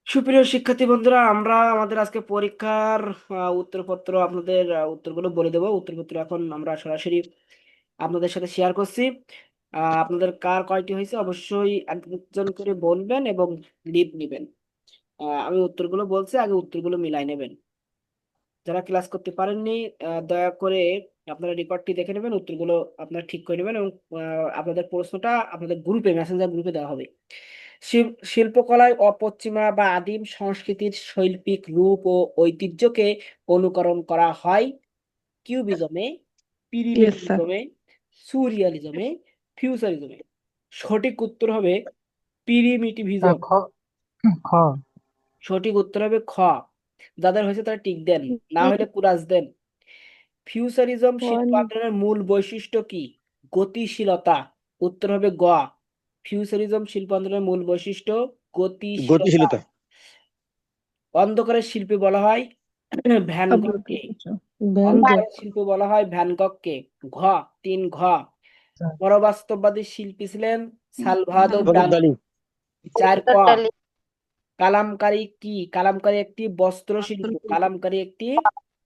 সুপ্রিয় শিক্ষার্থী বন্ধুরা, আমরা আমাদের আজকে পরীক্ষার উত্তরপত্র আপনাদের উত্তরগুলো বলে দেবো। উত্তরপত্র এখন আমরা সরাসরি আপনাদের সাথে শেয়ার করছি। আপনাদের কার কয়টি হয়েছে অবশ্যই একজন করে বলবেন এবং লিভ নেবেন। আমি উত্তরগুলো বলছি, আগে উত্তরগুলো মিলাই নেবেন। যারা ক্লাস করতে পারেননি দয়া করে আপনারা রেকর্ডটি দেখে নেবেন, উত্তরগুলো আপনারা ঠিক করে নেবেন এবং আপনাদের প্রশ্নটা আপনাদের গ্রুপে, মেসেঞ্জার গ্রুপে দেওয়া হবে। শিল্পকলায় অপশ্চিমা বা আদিম সংস্কৃতির শৈল্পিক রূপ ও ঐতিহ্যকে অনুকরণ করা হয় কিউবিজমে, Yes, sir. পিরিমিডিজমে, সুরিয়ালিজমে, ফিউচারিজমে। সঠিক উত্তর হবে পিরিমিটিভিজম। খ খ সঠিক উত্তর হবে খ। যাদের হয়েছে তারা টিক দেন, না হলে কুরাজ দেন। ফিউচারিজম শিল্প আন্দোলনের মূল বৈশিষ্ট্য কি? গতিশীলতা। উত্তর হবে গ। ফিউচারিজম শিল্প আন্দোলনের মূল বৈশিষ্ট্য গতিশীলতা। গতিশীলতা। অন্ধকারের শিল্পী বলা হয় ভ্যান গগকে। ভ্যান গগ অন্ধকারের শিল্পী বলা হয় ভ্যান গগকে। ঘ। 3 ঘ। পরবাস্তববাদী শিল্পী ছিলেন সালভাদর ডালি। 4 ক। কালামকারী কি? কালামকারী একটি বস্ত্র শিল্প। কালামকারী একটি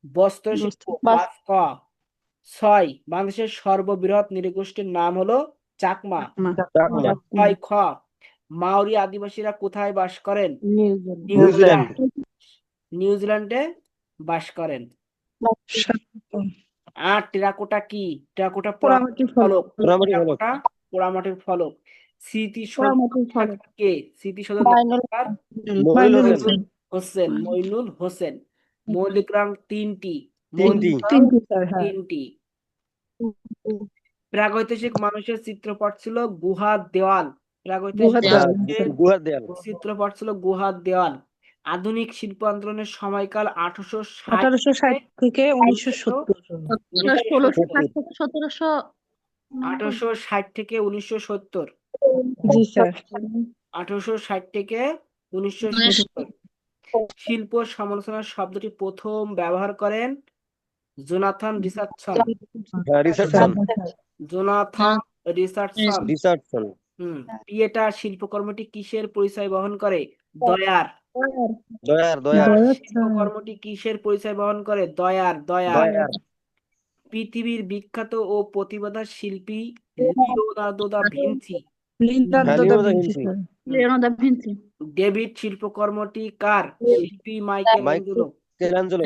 বস্ত্র শিল্প। 5 ক। 6 বাংলাদেশের সর্ববৃহৎ নৃগোষ্ঠীর নাম হলো চাকমা। চাকমা। 6 খ। মাওরি আদিবাসীরা কোথায় বাস করেন? নিউজিল্যান্ড। নিউজিল্যান্ডে বাস করেন। 8 টেরাকোটা কি? টেরাকোটা পোড়ামাটির ফলক। পোড়ামাটির ফলক। টেরাকোটা পোড়ামাটির ফলক। স্মৃতিসৌধ পোড়ামাটির ফলক কে? স্মৃতিসৌধ নির্মাতাকার মইনুল হোসেন। মইনুল হোসেন। মইনুল হোসেন। মৌলিক রং 3টি। তিনটি। তিনটি স্যার, হ্যাঁ। 3টি। প্রাগৈতিহাসিক মানুষের চিত্রপট ছিল গুহার দেওয়াল। প্রাগৈতিহাসিক গুহার মানুষের গুহার দেয়াল। চিত্রপট ছিল গুহার দেওয়াল। আধুনিক শিল্প আন্দোলনের সময়কাল 1860 1860 থেকে 1970। 1860 থেকে 1970। জি স্যার। 1860 থেকে 1970। শিল্প সমালোচনা শব্দটি প্রথম ব্যবহার করেন Jonathan Richardson. Richardson. Jonathan Richardson. Richardson. পিয়েটার শিল্পকর্মটি কিসের পরিচয় বহন করে? দয়ার। দয়ার। শিল্পকর্মটি কিসের পরিচয় বহন করে? দয়ার। দয়ার। পৃথিবীর বিখ্যাত ও প্রতিভাধর শিল্পী Leonardo da Vinci. Leonardo da Vinci sir. David শিল্পকর্মটি কার? শিল্পী মাইকেল অ্যাঞ্জেলো। মাইকেলাঞ্জেলো।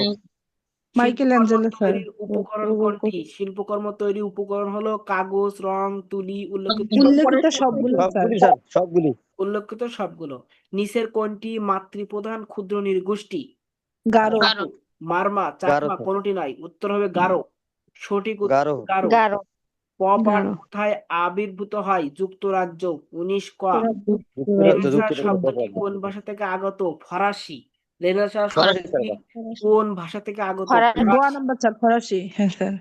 মাইকেল শিল্পকর্ম অ্যাঞ্জেলো স্যার। তৈরির উপকরণ কোনটি? শিল্পকর্ম তৈরির উপকরণ হলো কাগজ, রং, তুলি। উল্লেখিত সবগুলো স্যার। সবগুলি স্যার, সবগুলি। উল্লেখিত সবগুলো। নিচের কোনটি মাতৃপ্রধান ক্ষুদ্র নৃগোষ্ঠী? গারো। মারমা, গারো চাকমা, স্যার। কোনটি নাই। উত্তর হবে গারো। সঠিক উত্তর গারো। গারো। Pop art Garo. কোথায় আবির্ভূত হয়? যুক্তরাজ্য। 19 ক। যুক্তরাজ্য। রেনেসাঁ শব্দটি কোন ভাষা থেকে আগত? ফরাসি। রেনেসাঁ ফরাসি শব্দটি স্যার। কোন ভাষা থেকে আগত? গোয়া নাম্বার স্যার, ফরাসি। হ্যাঁ স্যার।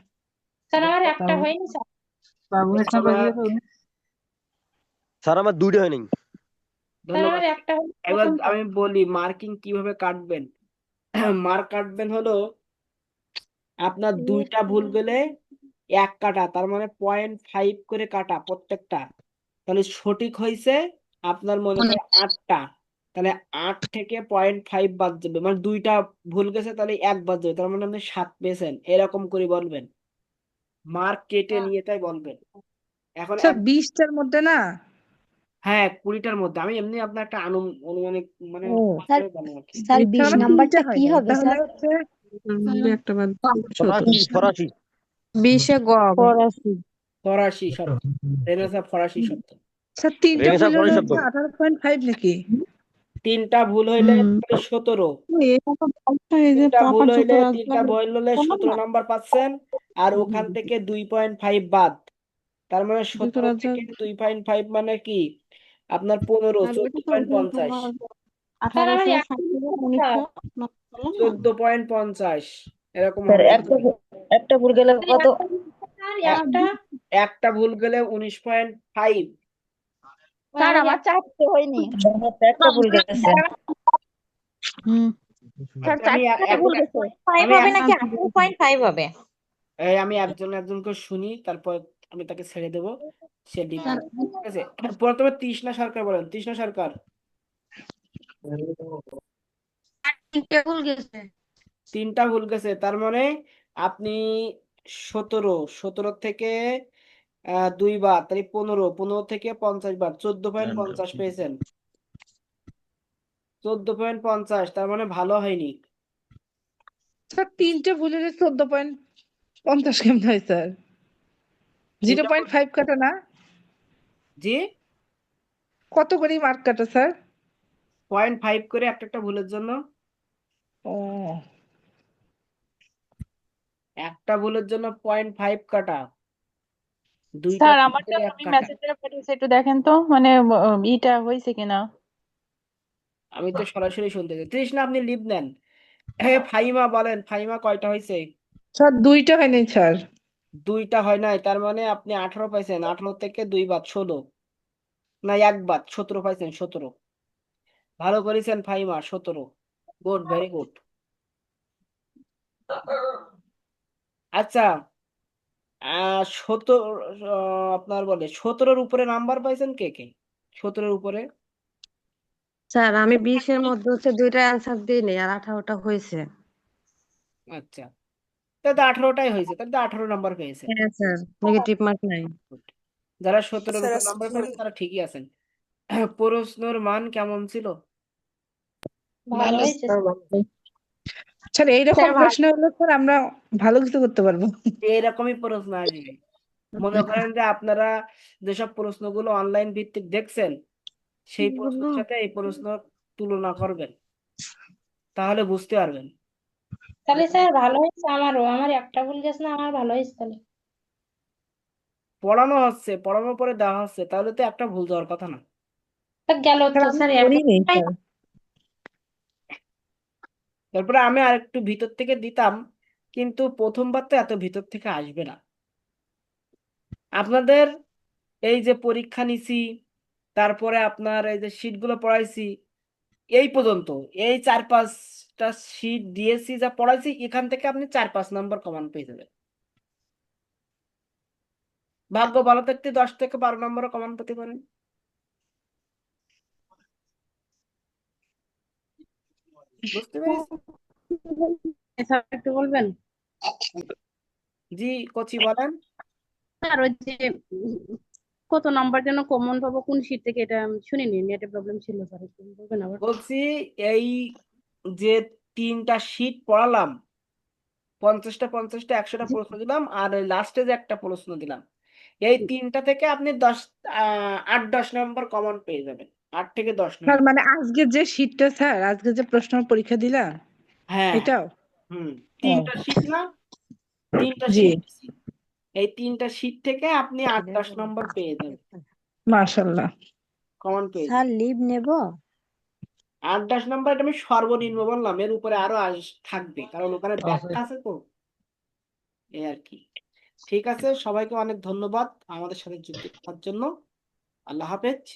স্যার আমার দুইটা হয়নি। ধন্যবাদ। এবার আমি বলি মার্কিং কিভাবে কাটবেন। মার্ক কাটবেন হলো আপনার দুইটা ভুল গেলে 1 কাটা, তার মানে 0.5 করে কাটা প্রত্যেকটা। তাহলে সঠিক হয়েছে আপনার মনে করেন 8টা, তাহলে 8 থেকে 0.5 বাদ যাবে, মানে দুইটা ভুল গেছে তাহলে 1 বাদ যাবে, তার মানে আপনি 7 পেয়েছেন। এরকম করে বলবেন, মার্ক কেটে নিয়ে তাই বলবেন। এখন স্যার 20টার মধ্যে না? হ্যাঁ 20টার মধ্যে। আমি এমনি আপনার একটা অনুমানিক মানে স্যার বললাম আর কি। স্যার 20 নাম্বারটা কি হবে তাহলে স্যার? হচ্ছে একটা বাদ। ফরাসি। 20-এ গ হবে। ফরাসি শব্দ। রেনেসাঁ ফরাসি শব্দ। স্যার 3টা রেনেসাঁ ভুল ফরাসি হলে শব্দ। 18.5 নাকি? 3টা ভুল হইলে 17। 3টা ভুল হইলে 17 নাম্বার পাচ্ছেন। আর ওখান থেকে 2.5 বাদ, তার মানে 17 থেকে 2.5 মানে কি আপনার 15, 14.50। 14.50 এরকম হবে। একটা ভুল গেলে কত? একটা ভুল গেলে 19.5। স্যার আমার 4টে হয়নি, একটা ভুল গেছে। স্যার আমি 4টে ভুল গেছে। 5 হবে নাকি 18.5 হবে? আমি একজনকে শুনি, তারপর আমি তাকে ছেড়ে দেবো, সে ঠিক আছে। প্রথমে তৃষ্ণা সরকার বলেন। তৃষ্ণা সরকার। তিনটা ভুল গেছে। 3টা ভুল গেছে, তার মানে আপনি 17 থেকে 2 বার, তাহলে 15 থেকে 50 বার 14.50 পেয়েছেন। 14.50, তার মানে ভালো হয়নি। স্যার 3টে ভুলে 14.50 কেমন হয় স্যার? 0.5 কাটা না? জি, কত করে মার্ক কাটা স্যার? 0.5 করে একটা ভুলের জন্য। ও একটা ভুলের জন্য 0.5 কাটা, 2টা স্যার ভুল আমারটা করে 1 আমি কাটা। মেসেজে পাঠিয়েছি, একটু দেখেন তো মানে ইটা হয়েছে কিনা। আমি তো সরাসরি শুনতে চাই। তৃষ্ণা, আপনি লিভ নেন। হ্যাঁ, ফাইমা বলেন, ফাইমা কয়টা হয়েছে? স্যার 2টা হয়নি স্যার। 2টা হয় নাই, তার মানে আপনি 18 পাইছেন। 18 থেকে 2 বাদ 16, না 1 বাদ 17 পাইছেন। 17 ভালো করেছেন ফাইমা, 17। Good, very good. আচ্ছা, 17, আপনার বলে 17-র উপরে নাম্বার পাইছেন কে কে? 17-র উপরে? স্যার আমি 20-এর মধ্যে হচ্ছে 2টা অ্যান্সার দিইনি আর 18টা হয়েছে। আচ্ছা, তাহলে তো 18টাই হয়েছে, তাহলে তো 18 নাম্বার পেয়েছেন। হ্যাঁ স্যার, নেগেটিভ মার্ক নাই। Good. যারা 17-র উপর নাম্বার পেয়েছেন তারা ঠিকই আছেন। প্রশ্নের মান কেমন ছিল? ভালো হয়েছে স্যার এইরকম স্যার ভালো। প্রশ্ন হলে স্যার আমরা ভালো কিছু করতে পারবো। এরকমই প্রশ্ন আসবে। মনে করেন যে আপনারা যেসব প্রশ্নগুলো অনলাইন ভিত্তিক দেখছেন, সেই প্রশ্নের সাথে এই প্রশ্ন তুলনা করবেন, তাহলে বুঝতে পারবেন। তাহলে স্যার ভালো হয়েছে আমারও, আমার একটা ভুল গেছে না, আমার ভালো হয়েছে তাহলে। পড়ানো হচ্ছে, পড়ানোর পরে দেওয়া হচ্ছে, তাহলে তো একটা ভুল যাওয়ার কথা না। তা গেল স্যার তো আমি স্যার করিনি স্যার। তারপরে আমি আরেকটু ভিতর থেকে দিতাম, কিন্তু প্রথমবার তো এত ভিতর থেকে আসবে না। আপনাদের এই যে পরীক্ষা নিছি, তারপরে আপনার এই যে শীটগুলো পড়াইছি, এই পর্যন্ত এই 4-5টা শীট দিয়েছি, যা পড়াইছি, এখান থেকে আপনি 4-5 নাম্বার কমান পেয়ে যাবেন। ভাগ্য ভালো থাকতে 10 থেকে 12 নম্বরও কমান পেতে পারেন। বুঝতে পেরেছি? স্যার একটু বলবেন? জি, কচি বলেন। স্যার ওই যে কত নাম্বার যেন কমন পাবো কোন শীট থেকে, এটা আমি শুনিনি, নেটে প্রবলেম ছিল স্যার, একটু বলবেন আবার? বলছি, এই যে 3টা শীট পড়ালাম, 50টা 50টা 100টা প্রশ্ন দিলাম, আর লাস্টে যে একটা প্রশ্ন দিলাম, এই 3টা থেকে আপনি 8-10 নম্বর কমন পেয়ে যাবেন। 8 থেকে 10 স্যার নম্বর। মানে আজকে যে শীটটা স্যার, আজকে যে প্রশ্ন পরীক্ষা দিলাম হ্যাঁ, এটাও? হুম, ও 3টা শীট না, 3টা জি, শীট দিছি। এই 3টা শীট থেকে আপনি 8-10 নম্বর পেয়ে যাবেন, মাশাআল্লাহ। কমন পেয়ে স্যার যাবেন। লিভ নেব? 8-10 নম্বর এটা আমি সর্বনিম্ন বললাম, এর উপরে আরো থাকবে, কারণ ওখানে ব্যাখ্যা আছে তো, এই আর কি। ঠিক আছে, সবাইকে অনেক ধন্যবাদ আমাদের সাথে যুক্ত থাকার জন্য। আল্লাহ হাফেজ।